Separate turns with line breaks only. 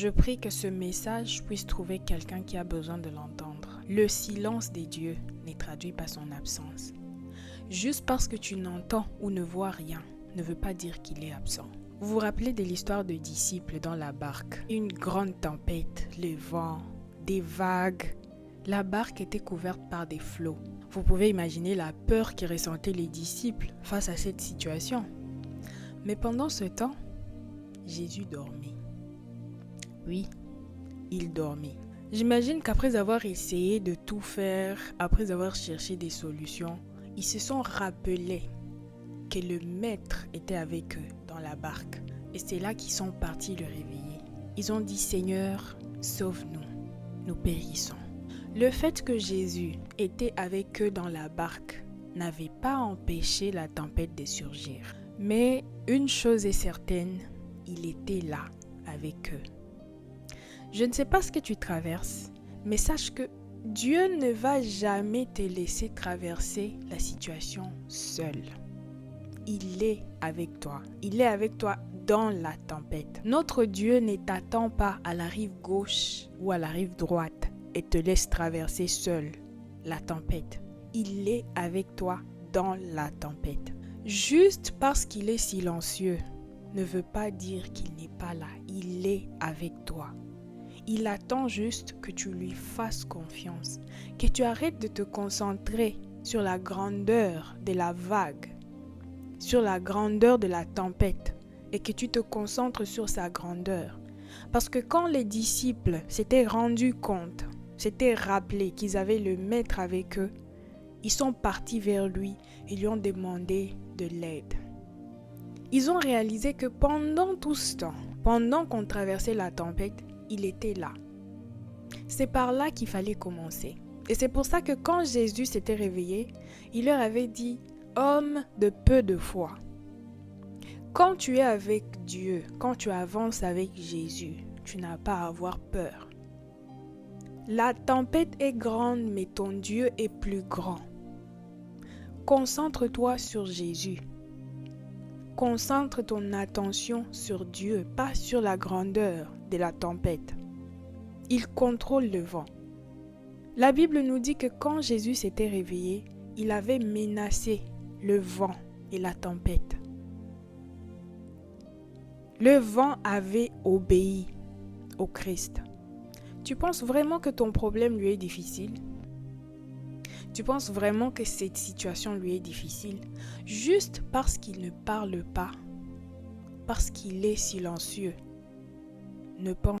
Je prie que ce message puisse trouver quelqu'un qui a besoin de l'entendre. Le silence des dieux ne traduit pas son absence. Juste parce que tu n'entends ou ne vois rien ne veut pas dire qu'il est absent. Vous vous rappelez de l'histoire de disciples dans la barque? Une grande tempête, le vent, des vagues. La barque était couverte par des flots. Vous pouvez imaginer la peur qu'y ressentaient les disciples face à cette situation. Mais pendant ce temps, Jésus dormait. Oui, il dormait. J'imagine qu'après avoir essayé de tout faire, après avoir cherché des solutions, ils se sont rappelés que le maître était avec eux dans la barque. Et c'est là qu'ils sont partis le réveiller. Ils ont dit « Seigneur, sauve-nous, nous périssons ». Le fait que Jésus était avec eux dans la barque n'avait pas empêché la tempête de surgir. Mais une chose est certaine, il était là avec eux. Je ne sais pas ce que tu traverses, mais sache que Dieu ne va jamais te laisser traverser la situation seul. Il est avec toi. Il est avec toi dans la tempête. Notre Dieu ne t'attend pas à la rive gauche ou à la rive droite et te laisse traverser seul la tempête. Il est avec toi dans la tempête. Juste parce qu'il est silencieux ne veut pas dire qu'il n'est pas là. Il est avec toi. Il attend juste que tu lui fasses confiance, que tu arrêtes de te concentrer sur la grandeur de la vague, sur la grandeur de la tempête et que tu te concentres sur sa grandeur. Parce que quand les disciples s'étaient rendus compte, s'étaient rappelés qu'ils avaient le maître avec eux, ils sont partis vers lui et lui ont demandé de l'aide. Ils ont réalisé que pendant tout ce temps, pendant qu'on traversait la tempête, il était là. C'est par là qu'il fallait commencer. Et c'est pour ça que quand Jésus s'était réveillé, il leur avait dit « Homme de peu de foi ». Quand tu es avec Dieu, quand tu avances avec Jésus, tu n'as pas à avoir peur. La tempête est grande, mais ton Dieu est plus grand. Concentre-toi sur Jésus. Concentre ton attention sur Dieu, pas sur la grandeur de la tempête. Il contrôle le vent. La Bible nous dit que quand Jésus s'était réveillé, il avait menacé le vent et la tempête. Le vent avait obéi au Christ. Tu penses vraiment que ton problème lui est difficile? Tu penses vraiment que cette situation lui est difficile juste parce qu'il ne parle pas, parce qu'il est silencieux? Ne pense